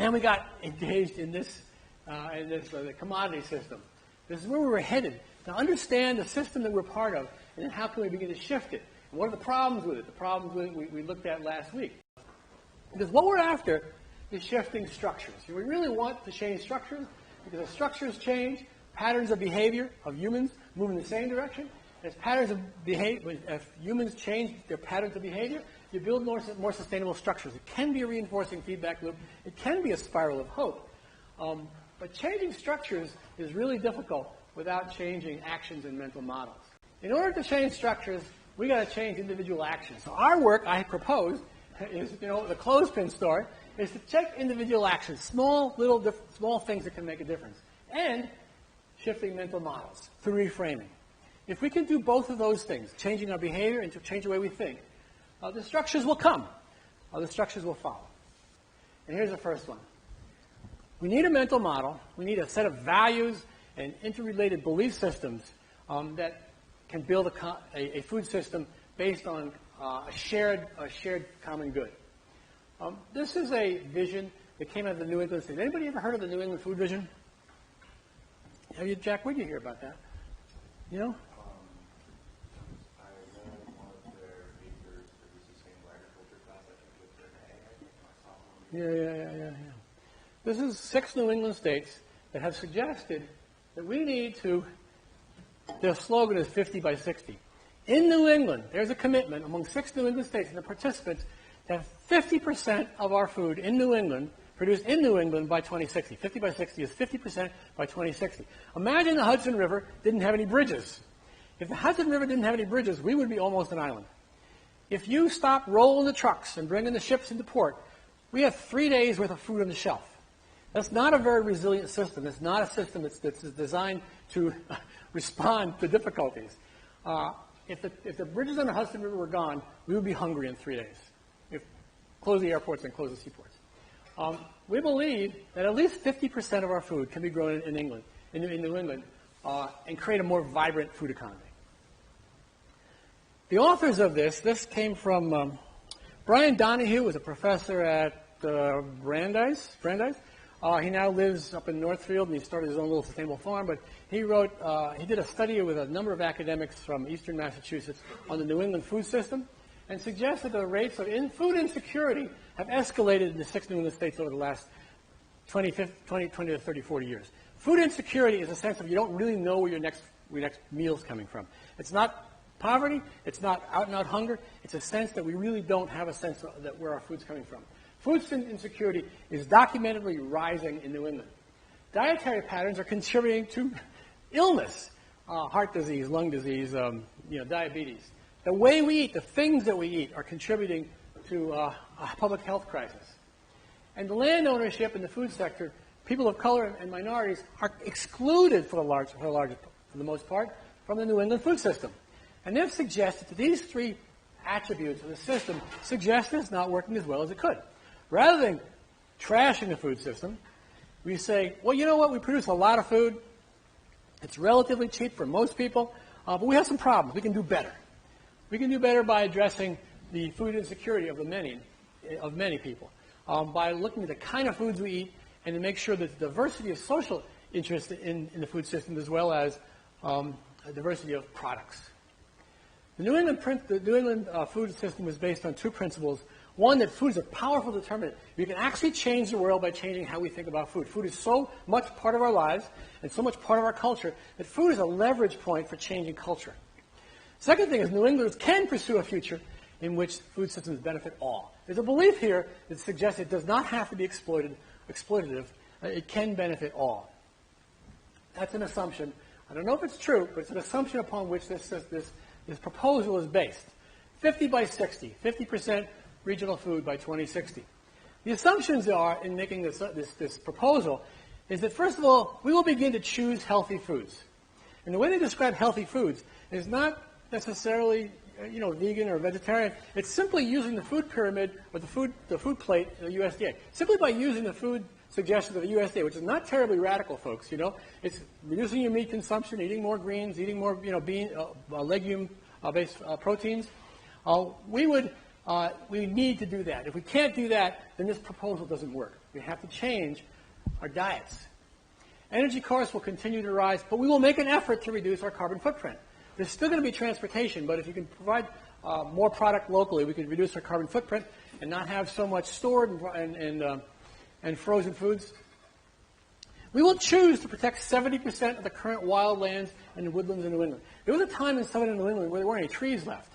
And we got engaged in this, the commodity system. This is where we were headed, to understand the system that we're part of, and then how can we begin to shift it. And what are the problems with it? The problems with it we looked at last week. Because what we're after is shifting structures. We really want to change structures, because as structures change, patterns of behavior of humans move in the same direction. As patterns of behavior, if humans change their patterns of behavior, you build more sustainable structures. It can be a reinforcing feedback loop. It can be a spiral of hope. But changing structures is really difficult without changing actions and mental models. In order to change structures, we got to change individual actions. So our work, I propose, is, the clothespin story, is to check individual actions, small things that can make a difference, and shifting mental models through reframing. If we can do both of those things, changing our behavior and to change the way we think, the structures will come. The structures will follow. And here's the first one. We need a mental model. We need a set of values and interrelated belief systems that can build a food system based on a shared common good. This is a vision that came out of the New England State. Anybody ever heard of the New England Food Vision? Have you, Jack? Where did you hear about that? You know? I know one of their speakers produced the same agriculture class I took with their Yeah. This is 6 New England states that have suggested that we need to, their slogan is 50 by 60. In New England, there's a commitment among 6 New England states and the participants to have 50% of our food in New England produced in New England by 2060. 50 by 60 is 50% by 2060. Imagine the Hudson River didn't have any bridges. If the Hudson River didn't have any bridges, we would be almost an island. If you stop rolling the trucks and bringing the ships into port, we have 3 days worth of food on the shelf. That's not a very resilient system. It's not a system that's designed to respond to difficulties. If the bridges on the Hudson River were gone, we would be hungry in 3 days. Close the airports and close the seaports. We believe that at least 50% of our food can be grown in England, in New England, and create a more vibrant food economy. The authors of this came from Brian Donahue, was a professor at Brandeis. He now lives up in Northfield, and he started his own little sustainable farm. But he did a study with a number of academics from eastern Massachusetts on the New England food system, and suggested the rates of food insecurity have escalated in the 6 New England states over the last 20 to 30, 40 years. Food insecurity is a sense of you don't really know where your next meal is coming from. It's not poverty. It's not out-and-out hunger. It's a sense that we really don't have a sense of where our food's coming from. Food insecurity is documentedly rising in New England. Dietary patterns are contributing to illness, heart disease, lung disease, diabetes. The way we eat, the things that we eat, are contributing to a public health crisis. And the land ownership in the food sector, people of color and minorities are excluded for the most part from the New England food system. And they've suggested that these 3 attributes of the system suggest it's not working as well as it could. Rather than trashing the food system, we say, well, you know what? We produce a lot of food. It's relatively cheap for most people, but we have some problems. We can do better. We can do better by addressing the food insecurity of many people, by looking at the kind of foods we eat and to make sure that the diversity of social interest in the food system as well as a diversity of products. The New England food system was based on 2 principles. One, that food is a powerful determinant. We can actually change the world by changing how we think about food. Food is so much part of our lives and so much part of our culture that food is a leverage point for changing culture. Second thing is New Englanders can pursue a future in which food systems benefit all. There's a belief here that suggests it does not have to be exploitative. It can benefit all. That's an assumption. I don't know if it's true, but it's an assumption upon which this proposal is based. 50 by 60, 50% regional food by 2060. The assumptions are, in making this proposal, is that, first of all, we will begin to choose healthy foods. And the way they describe healthy foods is not necessarily, vegan or vegetarian. It's simply using the food pyramid or the food plate of the USDA. Simply by using the food suggestions of the USDA, which is not terribly radical, folks. It's reducing your meat consumption, eating more greens, eating more, legume-based proteins. We need to do that. If we can't do that, then this proposal doesn't work. We have to change our diets. Energy costs will continue to rise, but we will make an effort to reduce our carbon footprint. There's still going to be transportation, but if you can provide more product locally, we can reduce our carbon footprint and not have so much stored and frozen foods. We will choose to protect 70% of the current wildlands and woodlands in New England. There was a time in southern New England where there weren't any trees left.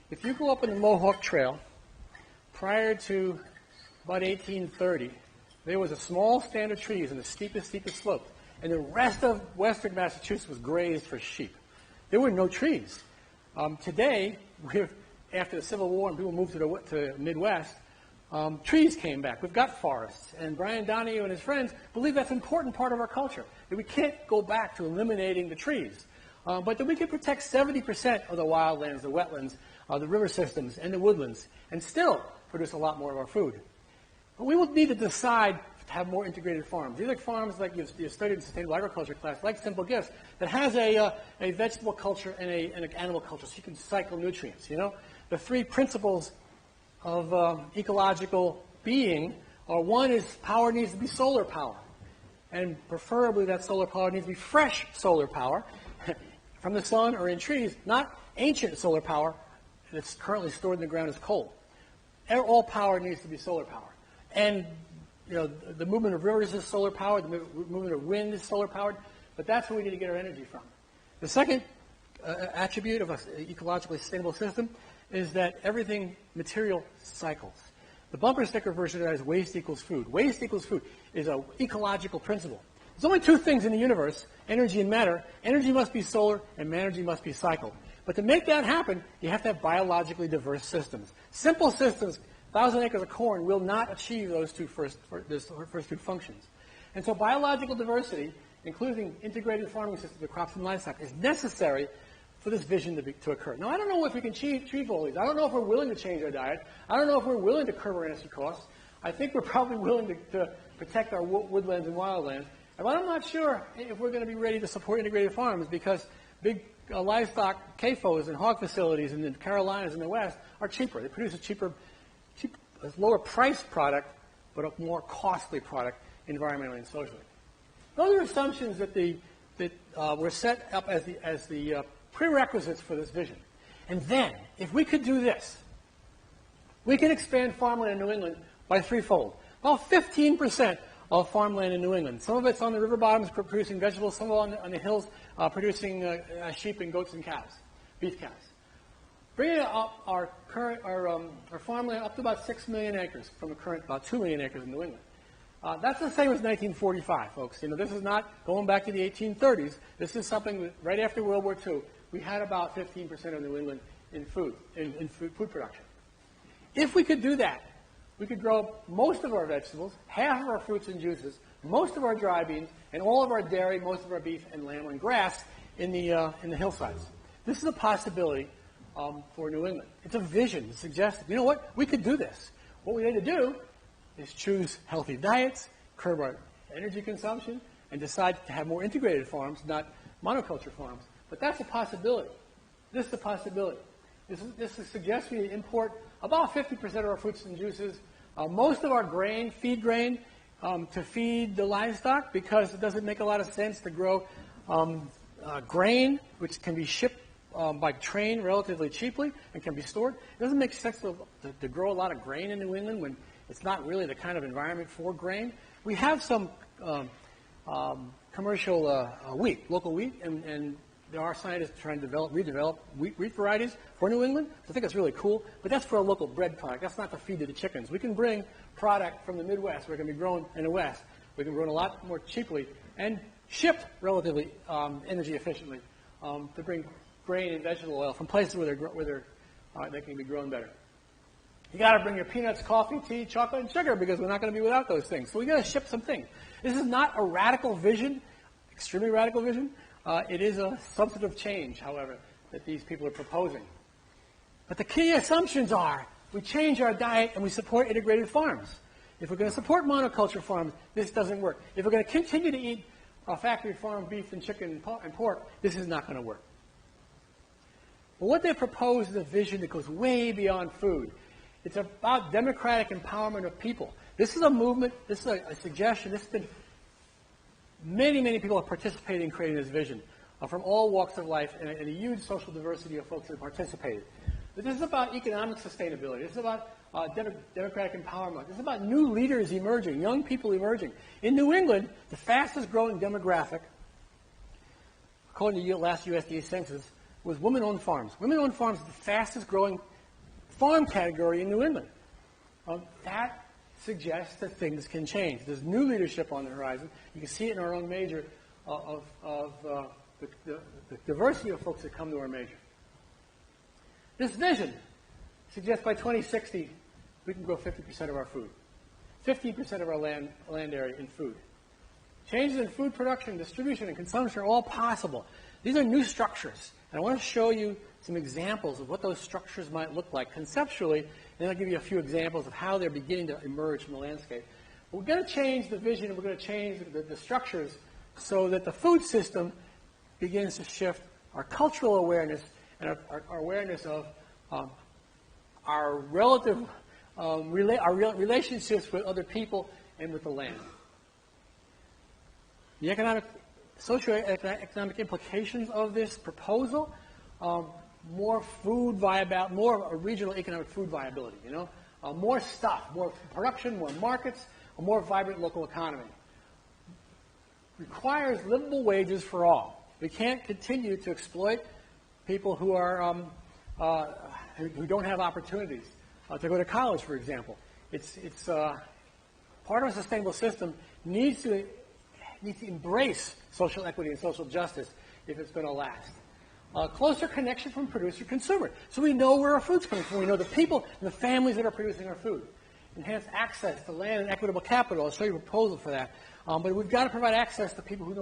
If you go up in the Mohawk Trail, prior to about 1830, there was a small stand of trees in the steepest slope, and the rest of western Massachusetts was grazed for sheep. There were no trees. Today, after the Civil War and people moved to the Midwest, trees came back. We've got forests, and Brian Donahue and his friends believe that's an important part of our culture, that we can't go back to eliminating the trees, but that we can protect 70% of the wildlands, the wetlands, the river systems, and the woodlands, and still produce a lot more of our food. But we will need to decide to have more integrated farms. These are farms like you studied in sustainable agriculture class, like Simple Gifts, that has a vegetable culture and an animal culture, so you can cycle nutrients, you know? The three principles of ecological being are, one is power needs to be solar power. And preferably that solar power needs to be fresh solar power from the sun or in trees, not ancient solar power that's currently stored in the ground as coal. All power needs to be solar power. And you know, the movement of rivers is solar powered, the movement of wind is solar powered, but that's where we need to get our energy from. The second attribute of an ecologically sustainable system is that everything material cycles. The bumper sticker version of that is waste equals food. Waste equals food is an ecological principle. There's only two things in the universe, energy and matter. Energy must be solar and energy must be cycled. But to make that happen, you have to have biologically diverse systems. Simple systems, 1,000 acres of corn, will not achieve those first two functions. And so biological diversity, including integrated farming systems of crops and livestock, is necessary for this vision to occur. Now, I don't know if we can achieve all these. I don't know if we're willing to change our diet. I don't know if we're willing to curb our energy costs. I think we're probably willing to protect our woodlands and wildlands. But I'm not sure if we're going to be ready to support integrated farms, because big livestock CAFOs and hog facilities in the Carolinas and the West are cheaper. They produce a lower priced product, but a more costly product environmentally and socially. Those are assumptions that were set up as the prerequisites for this vision. And then, if we could do this, we can expand farmland in New England by threefold. Well, 15% of farmland in New England. Some of it's on the river bottoms producing vegetables, some on the hills producing sheep and goats and cows, beef cows. Bringing up our farmland up to about 6 million acres from the current about 2 million acres in New England. That's the same as 1945, folks. You know, this is not going back to the 1830s. This is something that right after World War II, we had about 15% of New England in food production. If we could do that, we could grow most of our vegetables, half of our fruits and juices, most of our dry beans, and all of our dairy, most of our beef and lamb and grass in the hillsides. This is a possibility for New England. It's a vision. It's suggested. You know what? We could do this. What we need to do is choose healthy diets, curb our energy consumption, and decide to have more integrated farms, not monoculture farms. But that's a possibility. This is a possibility. This suggests we import about 50% of our fruits and juices, most of our grain, feed grain, to feed the livestock, because it doesn't make a lot of sense to grow grain, which can be shipped by train relatively cheaply and can be stored. It doesn't make sense to grow a lot of grain in New England when it's not really the kind of environment for grain. We have some commercial wheat, local wheat, and there are scientists trying to redevelop wheat varieties for New England. So I think it's really cool, but that's for a local bread product. That's not to feed to the chickens. We can bring product from the Midwest where it can be grown in the West. We can grow it a lot more cheaply and shipped relatively energy efficiently to bring grain and vegetable oil from places where they can be grown better. You got to bring your peanuts, coffee, tea, chocolate, and sugar, because we're not going to be without those things. So we got to ship some things. This is not a radical vision, extremely radical vision. It is a substantive change, however, that these people are proposing. But the key assumptions are we change our diet and we support integrated farms. If we're going to support monoculture farms, this doesn't work. If we're going to continue to eat factory farm beef and chicken and pork, this is not going to work. But what they propose is a vision that goes way beyond food. It's about democratic empowerment of people. This is a movement, this is a suggestion, this has been, many people have participated in creating this vision from all walks of life and a huge social diversity of folks that have participated. But this is about economic sustainability. This is about democratic empowerment. This is about new leaders emerging, young people emerging. In New England, the fastest growing demographic, according to the last USDA census, was women-owned farms. Women-owned farms is the fastest growing farm category in New England. That suggests that things can change. There's new leadership on the horizon. You can see it in our own major of the diversity of folks that come to our major. This vision suggests by 2060 we can grow 50% of our food, 15% of our land area in food. Changes in food production, distribution, and consumption are all possible. These are new structures, and I want to show you some examples of what those structures might look like conceptually, and then I'll give you a few examples of how they're beginning to emerge from the landscape. But we're going to change the vision, and we're going to change the structures so that the food system begins to shift our cultural awareness and our awareness of our relative our relationships with other people and with the land. The socioeconomic implications of this proposal, more regional economic food viability, more stuff, more production, more markets, a more vibrant local economy. Requires livable wages for all. We can't continue to exploit people who are who don't have opportunities to go to college, for example. It's part of a sustainable system needs to embrace social equity and social justice if it's going to last. Closer connection from producer to consumer, so we know where our food's coming from. We know the people and the families that are producing our food. Enhanced access to land and equitable capital. I'll show you a proposal for that. But we've got to provide access to people who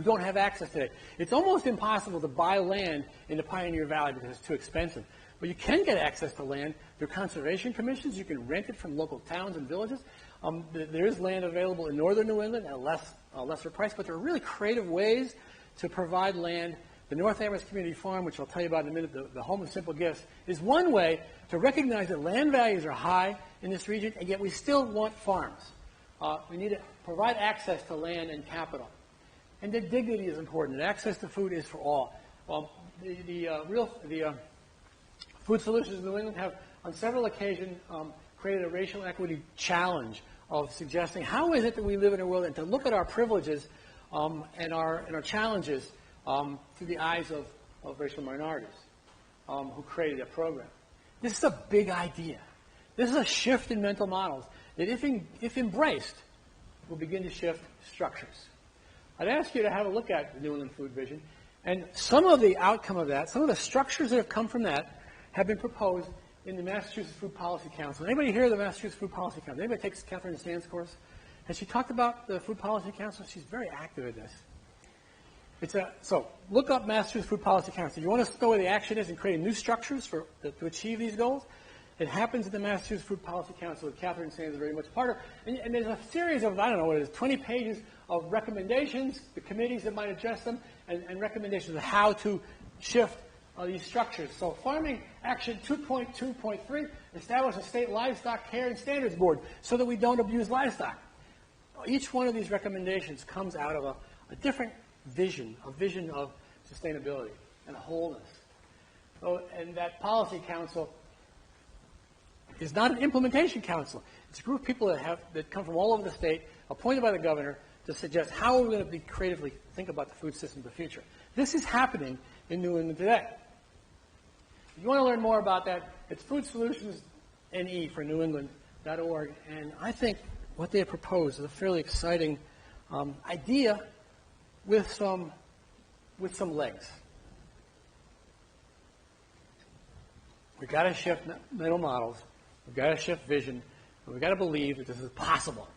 don't have access today. It's almost impossible to buy land in the Pioneer Valley because it's too expensive. But you can get access to land through conservation commissions. You can rent it from local towns and villages. There is land available in northern New England at a lesser price, but there are really creative ways to provide land. The North Amherst Community Farm, which I'll tell you about in a minute, the Home of Simple Gifts, is one way to recognize that land values are high in this region, and yet we still want farms. We need to provide access to land and capital. And the dignity is important, and access to food is for all. The Food Solutions in New England have, on several occasions, created a racial equity challenge of suggesting how is it that we live in a world, and to look at our privileges and our challenges through the eyes of racial minorities who created that program. This is a big idea. This is a shift in mental models that, if embraced, will begin to shift structures. I'd ask you to have a look at the New England Food Vision, and some of the outcome of that, some of the structures that have come from that, have been proposed in the Massachusetts Food Policy Council. Anybody here the Massachusetts Food Policy Council? Anybody takes Catherine Sand's course? Has she talked about the Food Policy Council? She's very active in this. So look up Massachusetts Food Policy Council. You want to know where the action is in creating new structures to achieve these goals? It happens at the Massachusetts Food Policy Council that Catherine Sands is very much part of. And there's a series of, 20 pages of recommendations, the committees that might address them, and recommendations of how to shift these structures. So Farming Action 2.2.3, establish a state livestock care and standards board so that we don't abuse livestock. Each one of these recommendations comes out of a different vision, a vision of sustainability and wholeness. So, and that policy council is not an implementation council. It's a group of people that come from all over the state, appointed by the governor, to suggest how we're going to creatively think about the food system of the future. This is happening in New England today. If you want to learn more about that, it's foodsolutionsne for newengland.org. And I think what they have proposed is a fairly exciting idea with some legs. We've got to shift mental models. We've got to shift vision. And we've got to believe that this is possible.